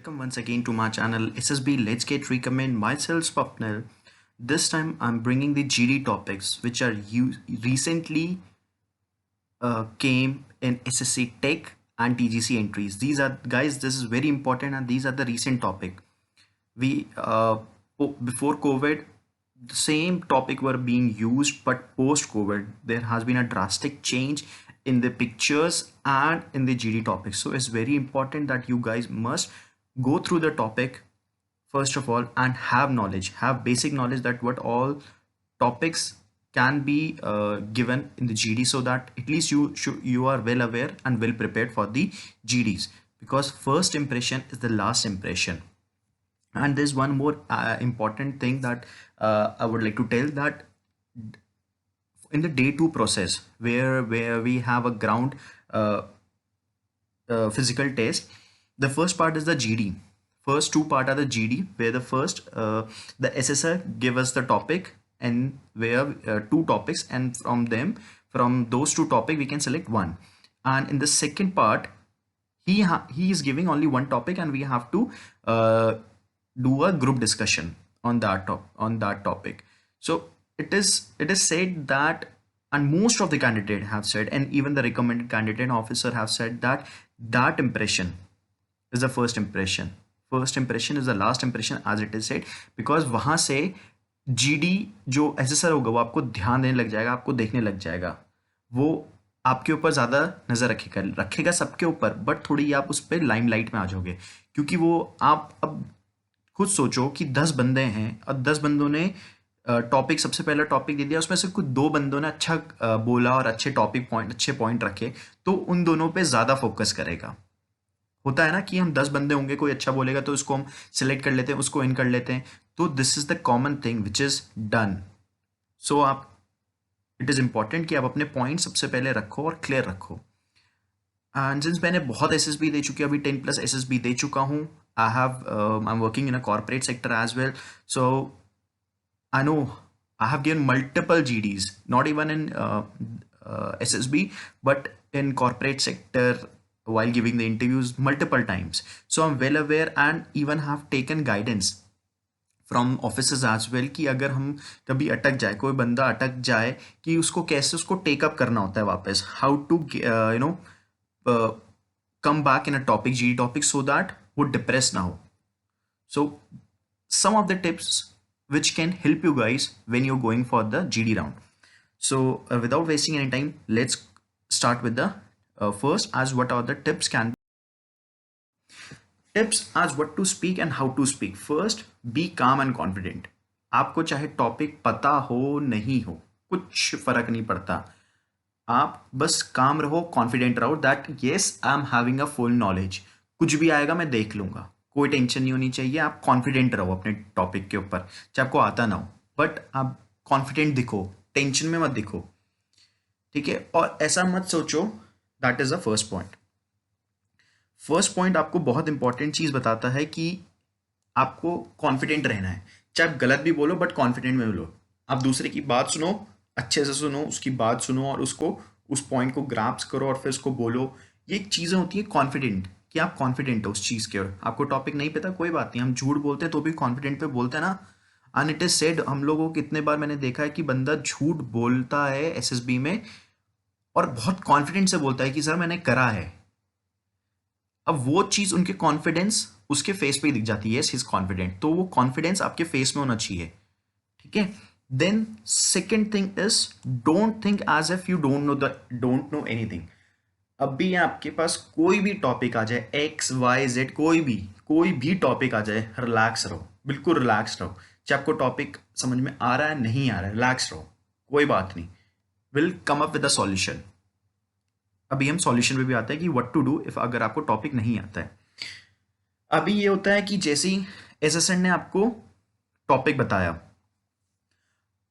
Welcome once again to my channel SSB Let's Get Recommend myself Swapnil. This time I'm bringing the GD topics which are recently came in SSC Tech and TGC entries. These are guys, this is very important and these are the recent topic. We before COVID the same topic were being used, but post COVID there has been a drastic change in the pictures and in the GD topics. So it's very important that you guys must go through the topic first of all and have basic knowledge that what all topics can be given in the GD, so that at least you are well aware and well prepared for the GDs, because first impression is the last impression. And there's one more important thing that I would like to tell, that in the day two process where we have a ground physical test, the first part is the GD. First two part are the GD, where the first the assessor give us the topic, and where two topics, and from those two topic we can select one. And in the second part he is giving only one topic, and we have to do a group discussion on that topic. So it is said that, and most of the candidate have said, and even the recommended candidate officer have said, that impression is the first impression is the last impression, as it is said, because वहां से GD जो assessor होगा वो आपको ध्यान देने लग जाएगा, आपको देखने लग जाएगा, वो आपके ऊपर ज़्यादा नज़र रखेगा सबके ऊपर, बट थोड़ी आप उस पर लाइमलाइट में आ जाओगे, क्योंकि वो आप अब खुद सोचो कि 10 बंदे हैं और 10 बंदों ने टॉपिक, सबसे पहला टॉपिक दे दिया, उसमें से कुछ 2 बंदों ने अच्छा बोला और अच्छे पॉइंट रखे, तो उन दोनों पे ज़्यादा फोकस करेगा। होता है ना कि हम 10 बंदे होंगे, कोई अच्छा बोलेगा तो उसको हम सिलेक्ट कर लेते हैं, उसको इन कर लेते हैं, तो this is the common thing which is done. So आप, इट इज़ इंपॉर्टेंट कि आप अपने पॉइंट सबसे पहले रखो और क्लियर रखो। एंड सिंस मैंने बहुत SSB दे चुकी, अभी 10+ SSB दे चुका हूँ, I am working in a corporate sector as well, so I know I have given multiple GDs, not even in SSB, but in corporate sector while giving the interviews multiple times. So I'm well aware and even have taken guidance from officers as well, कि अगर हम कभी अटक जाए, कोई बंदा अटक जाए, कि उसको कैसे उसको टेकअप करना होता है वापस, how to come back in a topic, GD topic, so that वो डिप्रेस ना हो. So some of the tips which can help you guys when you're going for the GD round. So without wasting any time, let's start with the first, as what are the tips as what to speak and how to speak. First, be calm and confident. आपको चाहे topic पता हो नहीं हो, कुछ फर्क नहीं पड़ता, आप बस काम रहो, कॉन्फिडेंट रहो, that yes I am having a full knowledge, कुछ भी आएगा मैं देख लूंगा, कोई टेंशन नहीं होनी चाहिए। आप कॉन्फिडेंट रहो अपने टॉपिक के ऊपर, चाहे आपको आता ना हो, बट आप कॉन्फिडेंट दिखो, टेंशन में मत दिखो, ठीक है? और ऐसा मत सोचो, that is the first point. First point आपको बहुत इंपॉर्टेंट चीज बताता है कि आपको कॉन्फिडेंट रहना है, चाहे आप गलत भी बोलो बट कॉन्फिडेंट में बोलो। आप दूसरे की बात सुनो, अच्छे से सुनो, उसकी बात सुनो और उसको, उस पॉइंट को ग्रास्प करो और फिर उसको बोलो। ये चीज़ें होती है कॉन्फिडेंट, कि आप कॉन्फिडेंट हो उस चीज़ के। और आपको टॉपिक नहीं पता, कोई बात नहीं, हम झूठ बोलते हैं तो भी कॉन्फिडेंट पे बोलते हैं ना। एंड इट इज सेड, हम लोगों को कितने बार मैंने देखा है कि बंदा झूठ बोलता है SSB में और बहुत कॉन्फिडेंट से बोलता है कि सर मैंने करा है। अब वो चीज़, उनके कॉन्फिडेंस उसके फेस पे ही दिख जाती है, यस ही इज कॉन्फिडेंट, तो वो कॉन्फिडेंस आपके फेस में होना चाहिए, ठीक है? Then second thing is, don't think as if you don't know anything. अभी आपके पास कोई भी टॉपिक आ जाए, XYZ, कोई भी टॉपिक आ जाए, रिलैक्स रहो, बिल्कुल रिलैक्स रहो। चाहे आपको टॉपिक समझ में आ रहा है नहीं आ रहा है, रिलैक्स रहो, कोई बात नहीं, will come up with a solution. अभी हम सॉल्यूशन पे भी आते हैं कि व्हाट टू डू इफ अगर आपको टॉपिक नहीं आता है। अभी ये होता है कि जैसे ही एसएसएन ने आपको टॉपिक बताया,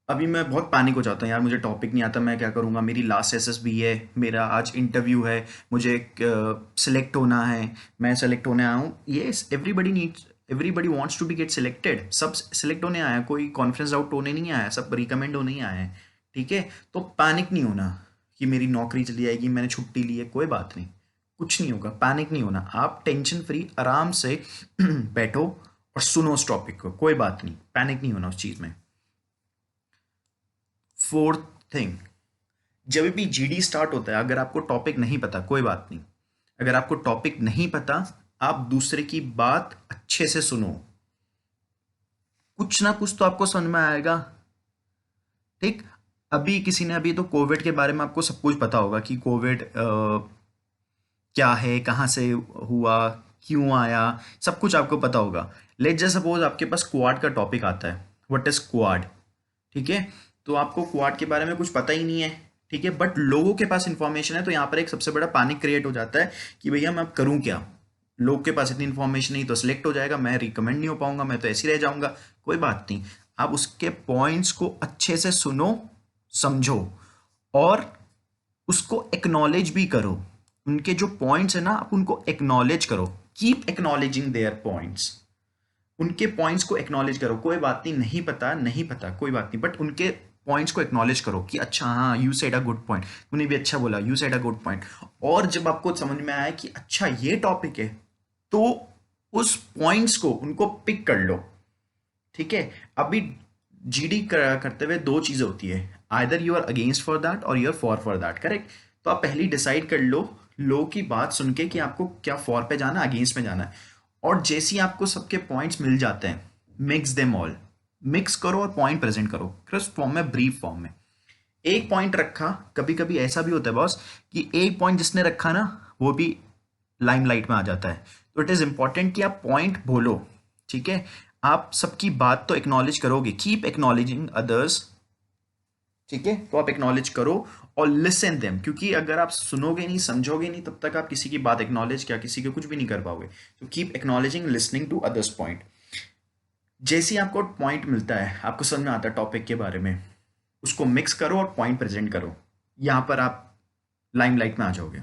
अभी मैं बहुत पैनिक हो जाता हूँ, यार मुझे टॉपिक नहीं आता, मैं क्या करूँगा, मेरी लास्ट SSB है, मेरा आज इंटरव्यू है, मुझे सिलेक्ट होना है, मैं सेलेक्ट होने आया हूँ। Yes, everybody wants to be get selected, सब सिलेक्ट होने आया, कोई कॉन्फ्रेंस आउट होने नहीं आया, सब रिकमेंड होने ही आया है, ठीक है? तो पैनिक नहीं होना कि मेरी नौकरी चली जाएगी, मैंने छुट्टी ली है, कोई बात नहीं, कुछ नहीं होगा, पैनिक नहीं होना, आप टेंशन फ्री आराम से बैठो और सुनो उस टॉपिक को, कोई बात नहीं, पैनिक नहीं होना उस चीज में। फोर्थ थिंग, जब भी जीडी स्टार्ट होता है, अगर आपको टॉपिक नहीं पता कोई बात नहीं, अगर आपको टॉपिक नहीं पता आप दूसरे की बात अच्छे से सुनो, कुछ ना कुछ तो आपको समझ में आएगा। ठीक, अभी किसी ने, अभी तो कोविड के बारे में आपको सब कुछ पता होगा कि कोविड क्या है, कहाँ से हुआ, क्यों आया, सब कुछ आपको पता होगा। लेट जस्ट सपोज आपके पास क्वाड का टॉपिक आता है, व्हाट इज क्वाड, ठीक है, तो आपको क्वाड के बारे में कुछ पता ही नहीं है, ठीक है, बट लोगों के पास इंफॉर्मेशन है, तो यहाँ पर एक सबसे बड़ा पैनिक क्रिएट हो जाता है कि भैया मैं अब करूँ क्या, लोग के पास इतनी इन्फॉर्मेशन नहीं, तो सिलेक्ट हो जाएगा, मैं रिकमेंड नहीं हो पाऊंगा, मैं तो ऐसे ही रह जाऊंगा। कोई बात नहीं, आप उसके पॉइंट्स को अच्छे से सुनो, समझो और उसको एक्नॉलेज भी करो। उनके जो पॉइंट्स है ना, आप उनको एक्नॉलेज करो, कीप एक्नॉलेजिंग देयर पॉइंट्स, उनके पॉइंट्स को एक्नॉलेज करो। कोई बात नहीं, नहीं पता नहीं पता कोई बात नहीं, बट उनके पॉइंट्स को एक्नॉलेज करो कि अच्छा हाँ you said a good point, तूने भी अच्छा बोला, you said a good point. और जब आपको समझ में आया कि अच्छा ये टॉपिक है, तो उस पॉइंट्स को उनको पिक कर लो, ठीक है। अभी जीडी करते हुए दो चीजें होती है, either you are against for that और you are for that, correct. तो आप पहले डिसाइड कर लो, लोगों की बात सुन के कि आपको क्या फॉर पे जाना है, अगेंस्ट में जाना है। और जैसे ही आपको सबके पॉइंट्स मिल जाते हैं, मिक्स देम ऑल, मिक्स करो और पॉइंट प्रेजेंट करो, क्रिस्प फॉर्म में, ब्रीफ फॉर्म में। एक पॉइंट रखा, कभी कभी ऐसा भी होता है बॉस कि एक पॉइंट जिसने रखा ना वो भी लाइमलाइट में आ जाता है, तो इट इज इंपॉर्टेंट कि आप पॉइंट बोलो, ठीक है। आप सबकी बात तो एक्नॉलेज करोगे, कीप एक्नॉलेजिंग अदर्स, ठीक है, तो आप एक्नॉलेज करो और लिसन देम, क्योंकि अगर आप सुनोगे नहीं, समझोगे नहीं, तब तक आप किसी की बात एक्नॉलेज क्या, किसी के कुछ भी नहीं कर पाओगे। तो keep acknowledging, listening to others point. जैसे ही आपको पॉइंट मिलता है, आपको समझ में आता है टॉपिक के बारे में, उसको मिक्स करो और पॉइंट प्रेजेंट करो, यहां पर आप लाइमलाइट में आ जाओगे,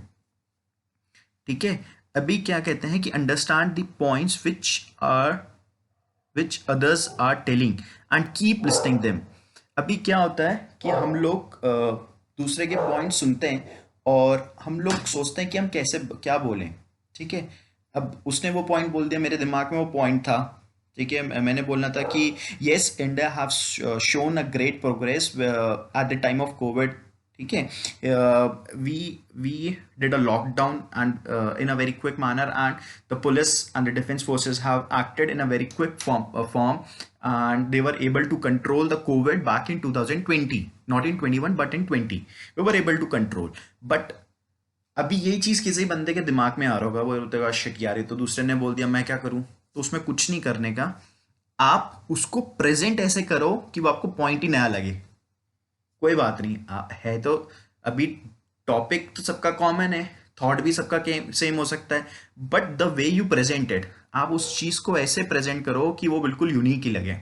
ठीक है। अभी क्या कहते हैं कि understand the points which others are telling and keep listing them. अभी क्या होता है कि हम लोग दूसरे के पॉइंट सुनते हैं और हम लोग सोचते हैं कि हम कैसे क्या बोलें, ठीक है। अब उसने वो पॉइंट बोल दिया, मेरे दिमाग में वो पॉइंट था, ठीक है, मैंने बोलना था कि yes India have shown a great progress at the time of Covid, ठीक है। We did a lockdown and in a very quick manner, and the police and the defence forces have acted in a very quick form and they were able to control the covid back in 2020, not in 21 but in 20 we were able to control। but अभी ये चीज किसी बंदे के दिमाग में आ रहा होगा, वो बोलते शिट यार ये तो दूसरे ने बोल दिया, मैं क्या करूं, तो उसमें कुछ नहीं करने का, आप उसको प्रेजेंट ऐसे करो कि वो आपको पॉइंट ही नया लगे। कोई बात नहीं, है तो अभी टॉपिक तो सबका कॉमन है, थॉट भी सबका सेम हो सकता है, but the way you presented, आप उस चीज को ऐसे प्रेजेंट करो कि वो बिल्कुल यूनिक ही लगे,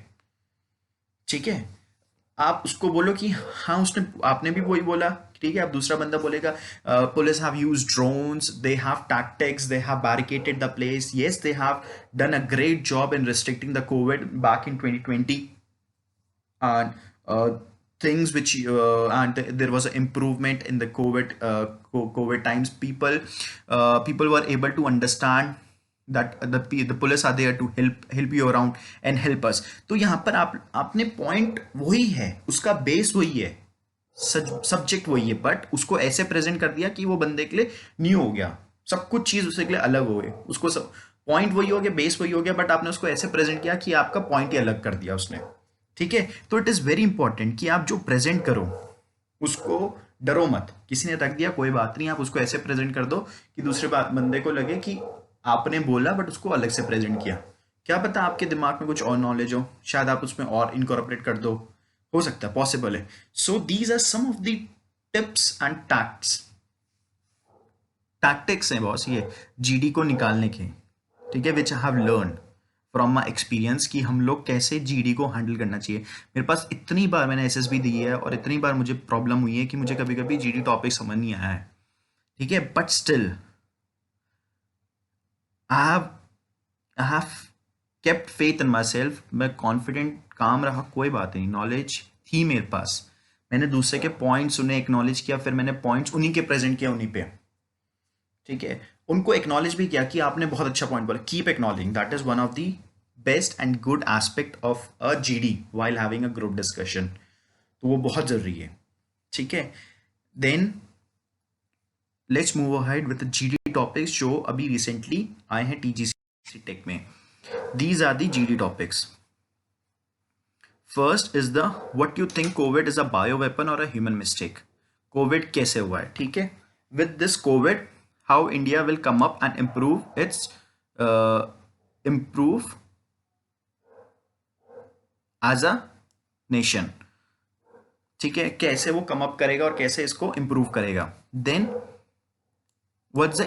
ठीक है। आप उसको बोलो कि हाँ उसने, आपने भी वही बोला, ठीक है। अब दूसरा बंदा बोलेगा police have use drones, they have tactics, they have barricaded the place, yes they have done a great job in restricting the Covid back in 2020, and things which and there was an improvement in the covid times, people were able to understand that the police are there to help you around and help us। तो यहाँ पर आप आपने point वही है, उसका base वही है, सब्जेक्ट वही है, बट उसको ऐसे प्रेजेंट कर दिया कि वो बंदे के लिए न्यू हो गया, सब कुछ चीज उसके लिए अलग हो गई, उसको सब पॉइंट वही हो गया, बेस वही हो गया, बट आपने उसको ऐसे प्रेजेंट किया कि आपका पॉइंट ही अलग कर दिया उसने, ठीक है। तो इट इज वेरी इंपॉर्टेंट कि आप जो प्रेजेंट करो उसको डरो मत, किसी ने रख दिया कोई बात नहीं, आप उसको ऐसे प्रेजेंट कर दो कि दूसरे बंदे को लगे कि आपने बोला बट उसको अलग से प्रेजेंट किया। क्या पता आपके दिमाग में कुछ और नॉलेज हो, शायद आप उसमें और इनकॉर्पोरेट कर दो, हो सकता है, पॉसिबल है। So these are some of the tips and tactics हैं बॉस ये जीडी को निकालने के, ठीक है, which I have learn from my experience कि हम लोग कैसे जीडी को हैंडल करना चाहिए। मेरे पास इतनी बार मैंने एसएसबी दी है और इतनी बार मुझे प्रॉब्लम हुई है कि मुझे कभी कभी जीडी टॉपिक समझ नहीं आया है, ठीक है, but still I have kept faith in my self, मैं कॉन्फिडेंट काम रहा, कोई बात नहीं, नॉलेज थी मेरे पास, मैंने दूसरे के पॉइंट्स उन्हें एक्नॉलेज किया, फिर मैंने पॉइंट्स उन्हीं के प्रेजेंट किया उन्हीं पे, ठीक है। उनको एक्नॉलेज भी किया कि आपने बहुत अच्छा पॉइंट बोला, keep acknowledging, that is one of the best and good aspect of a GD while having a group discussion. तो वो बहुत जरूरी है, ठीक है। Then let's move ahead with GD topics जो अभी रिसेंटली आए हैं टीजीसी टेक में। These are the GD topics. First is the what you think Covid is a bio weapon और अ ह्यूमन मिस्टेक। कोविड कैसे हुआ है, ठीक है। With this Covid how India will come up and improve as a nation, ठीक है। कैसे वो कम अप करेगा और कैसे इसको इंप्रूव करेगा। Then what's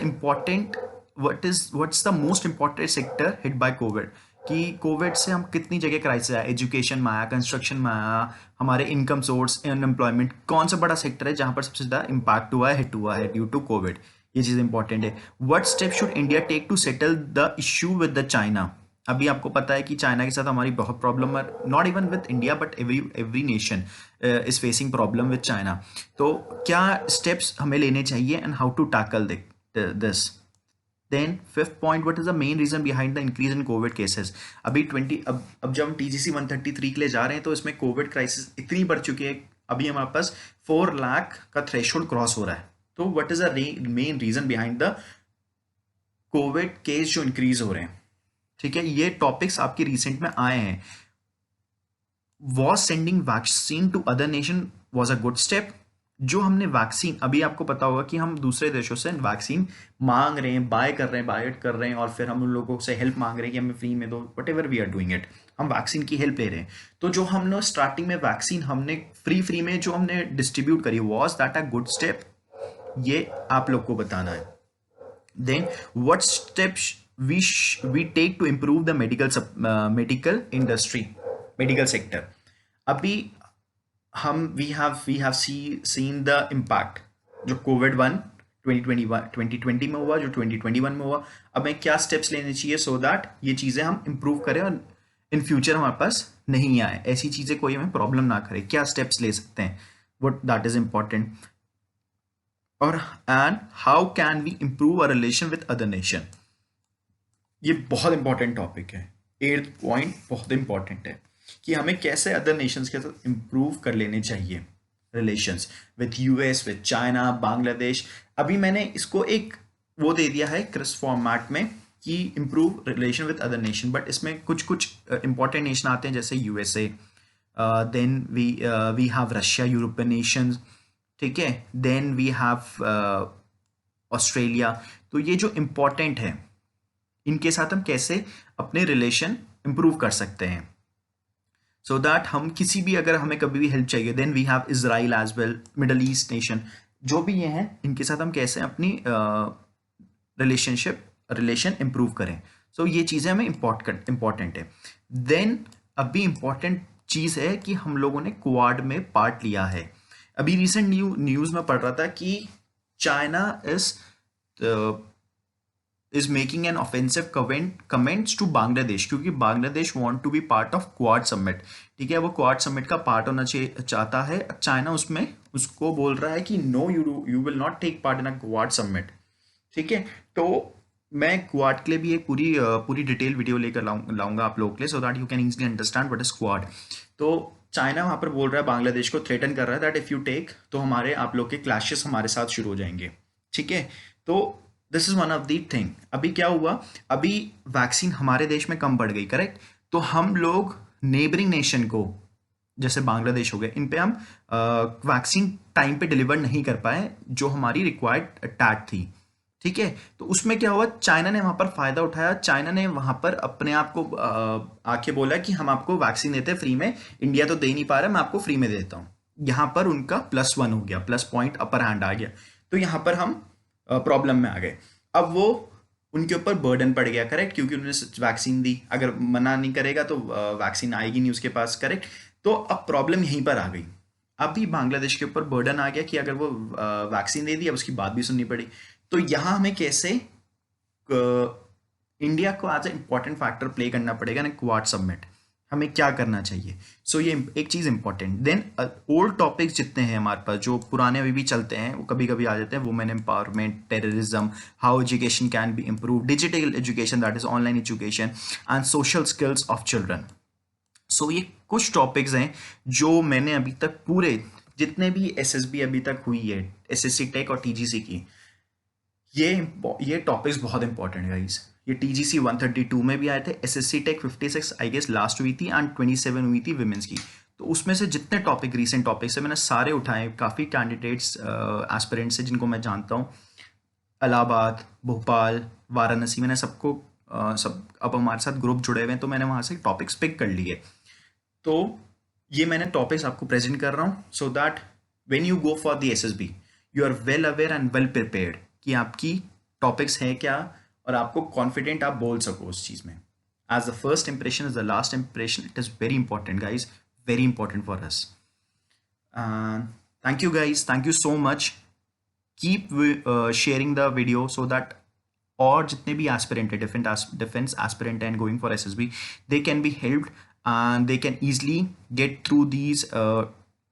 the most important sector hit by Covid, कि कोविड से हम कितनी जगह क्राइसिस आया, एजुकेशन में आया, कंस्ट्रक्शन में आया, हमारे इनकम सोर्स, अनएम्प्लॉयमेंट, कौन सा बड़ा सेक्टर है जहां पर सबसे ज्यादा इंपैक्ट हुआ है, हिट हुआ है ड्यू टू कोविड। ये चीज इंपॉर्टेंट है। What step should India take to settle the issue with the China. अभी आपको पता है कि चाइना के साथ हमारी बहुत प्रॉब्लम है, not even with India but every nation is facing problem with China. तो क्या स्टेप्स हमें लेने चाहिए and how to tackle this. Then fifth point, what is the main reason behind the increase in Covid cases. अभी 20 अब जब हम TGC 133 के लिए जा रहे हैं तो इसमें कोविड क्राइसिस इतनी बढ़ चुकी है, अभी हमारे पास 4 लाख का थ्रेशोल्ड क्रॉस हो रहा है। तो what is the main reason behind the Covid case जो इंक्रीज हो रहे हैं, ठीक है। ये टॉपिक्स आपके रिसेंट में आए हैं। Was sending vaccine to other nation was a good step. जो हमने वैक्सीन, अभी आपको पता होगा कि हम दूसरे देशों से वैक्सीन मांग रहे हैं, बाय कर रहे हैं, बाय कर रहे हैं, और फिर हम उन लोगों से हेल्प मांग रहे हैं कि हमें फ्री में दो, whatever we are doing it, हम वैक्सीन की हेल्प ले रहे हैं। तो जो हमने स्टार्टिंग में वैक्सीन हमने फ्री में जो हमने डिस्ट्रीब्यूट करी, was that a good step, ये आप लोग को बताना है। Then what steps we take to improve the medical industry, medical sector। अभी हम seen the impact जो कोविड 2020 में हुआ, जो 2021 में हुआ। अब हमें क्या स्टेप्स लेने चाहिए सो दैट ये चीजें हम इंप्रूव करें और इन फ्यूचर हमारे पास नहीं आए, ऐसी चीजें कोई हमें प्रॉब्लम ना करे। क्या स्टेप्स ले सकते हैं, what that is important। और and how can we improve our relation with other nation. ये बहुत इंपॉर्टेंट टॉपिक है। 8th पॉइंट बहुत इंपॉर्टेंट है कि हमें कैसे अदर नेशंस के साथ इंप्रूव कर लेने चाहिए relations with US, with China, Bangladesh. अभी मैंने इसको एक वो दे दिया है क्रिस फॉर्मेट में कि improve relation with other nation, but इसमें कुछ इंपॉर्टेंट नेशन आते हैं जैसे USA, then we have Russia, European nations, ठीक है। Then we have Australia. तो ये जो इंपॉर्टेंट है, इनके साथ हम कैसे अपने रिलेशन इंप्रूव कर सकते हैं सो दैट हम किसी भी, अगर हमें कभी भी हेल्प चाहिए। Then we have Israel as well, middle east nation, जो भी ये हैं, इनके साथ हम कैसे अपनी रिलेशन इंप्रूव करें। सो ये चीज़ें हमें इंपॉर्टेंट है। देन अभी इंपॉर्टेंट चीज़ है कि हम लोगों ने क्वाड में पार्ट लिया है। अभी रिसेंट न्यूज़ में पढ़ रहा था कि China is making an offensive comments to Bangladesh, क्योंकि Bangladesh want to be part of Quad summit, ठीक है। वो क्वाड समिट का पार्ट होना चाहता है। चाइना उसमें उसको बोल रहा है कि no, you will not take part in a Quad summit, ठीक है। तो मैं क्वाड के लिए भी एक पूरी डिटेल वीडियो लेकर लाऊंगा आप लोगों के लिए, so that you can easily understand what is quad. तो चाइना वहां पर बोल रहा है, बांग्लादेश को थ्रेटन कर रहा है दैट इफ यू टेक, तो हमारे आप लोग के क्लैशेस हमारे साथ शुरू हो जाएंगे, ठीक है। तो this is one of the thing. अभी क्या हुआ, अभी वैक्सीन हमारे देश में कम बढ़ गई, करेक्ट। तो हम लोग नेबरिंग नेशन को, जैसे बांग्लादेश हो गए, इन पे हम वैक्सीन टाइम पे डिलीवर नहीं कर पाए जो हमारी रिक्वायर्ड टैट थी, ठीक है। तो उसमें क्या हुआ, चाइना ने वहां पर फायदा उठाया। चाइना ने वहां पर अपने आप को आके बोला कि हम आपको वैक्सीन देते हैं फ्री में, इंडिया तो दे नहीं पा रहा, मैं आपको फ्री में देता हूं। यहां पर उनका +1 हो गया, प्लस पॉइंट अपर हैंड आ गया। तो यहां पर हम प्रॉब्लम में आ गए। अब वो उनके ऊपर बर्डन पड़ गया, करेक्ट, क्योंकि उन्होंने वैक्सीन दी। अगर मना नहीं करेगा तो वैक्सीन आएगी नहीं उसके पास, करेक्ट। तो अब प्रॉब्लम यहीं पर आ गई। अभी बांग्लादेश के ऊपर बर्डन आ गया कि अगर वो वैक्सीन दे दी, अब उसकी बात भी सुननी पड़ी। तो यहाँ हमें कैसे इंडिया को as a important factor play करना पड़ेगा ना क्वाड समिट। हमें क्या करना चाहिए। सो ये एक चीज़ इंपॉर्टेंट। देन ओल्ड टॉपिक्स जितने हैं हमारे पास, जो पुराने अभी भी चलते हैं, वो कभी कभी आ जाते हैं, women empowerment, terrorism, how education can be improve, digital education that is online education, and social skills of children. So ये कुछ टॉपिक्स हैं जो मैंने अभी तक पूरे जितने भी एसएसबी अभी तक हुई है, एसएससी टेक और टीजीसी की, ये ये टॉपिक्स बहुत इंपॉर्टेंट है गाइस। ये टीजीसी 132 में भी आए थे, SSC tech 56 I guess last हुई थी, एंड 27 हुई थी विमेंस की। तो उसमें से जितने टॉपिक रीसेंट टॉपिक्स है मैंने सारे उठाए, काफ़ी कैंडिडेट्स एस्पिरेंट्स से जिनको मैं जानता हूँ, इलाहाबाद, भोपाल, वाराणसी, मैंने सबको सब अब हमारे साथ ग्रुप जुड़े हुए हैं, तो मैंने वहाँ से टॉपिक्स पिक कर लिए। तो ये मैंने टॉपिक्स आपको प्रेजेंट कर रहा हूँ, so that when you go for the SSB you are well aware and well prepared कि आपकी टॉपिक्स हैं क्या, और आपको कॉन्फिडेंट आप बोल सको उस चीज़ में। As the first impression is the last impression, it is very important guys, very important for us. Thank you guys, thank you so much. Keep sharing the video so that और जितने भी aspirant है, defence aspirant and going for SSB, they can be helped and they can easily get through these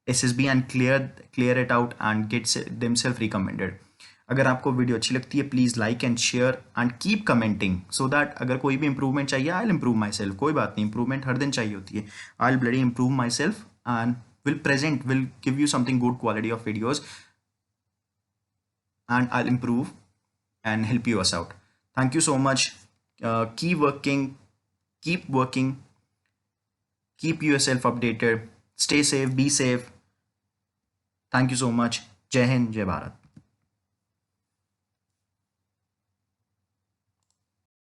SSB and clear it out and get themself recommended. अगर आपको video अच्छी लगती है, please like and share and keep commenting, so that अगर कोई भी improvement चाहिए, I will improve myself. कोई बात नहीं, इंप्रूवमेंट हर दिन चाहिए होती है। I will bloody improve my self and will give you something good quality of videos, and I'll improve and help you us out. Thank you so much. Keep working, keep yourself updated, stay safe, be safe. Thank you so much. Jai Hind, Jai Bharat.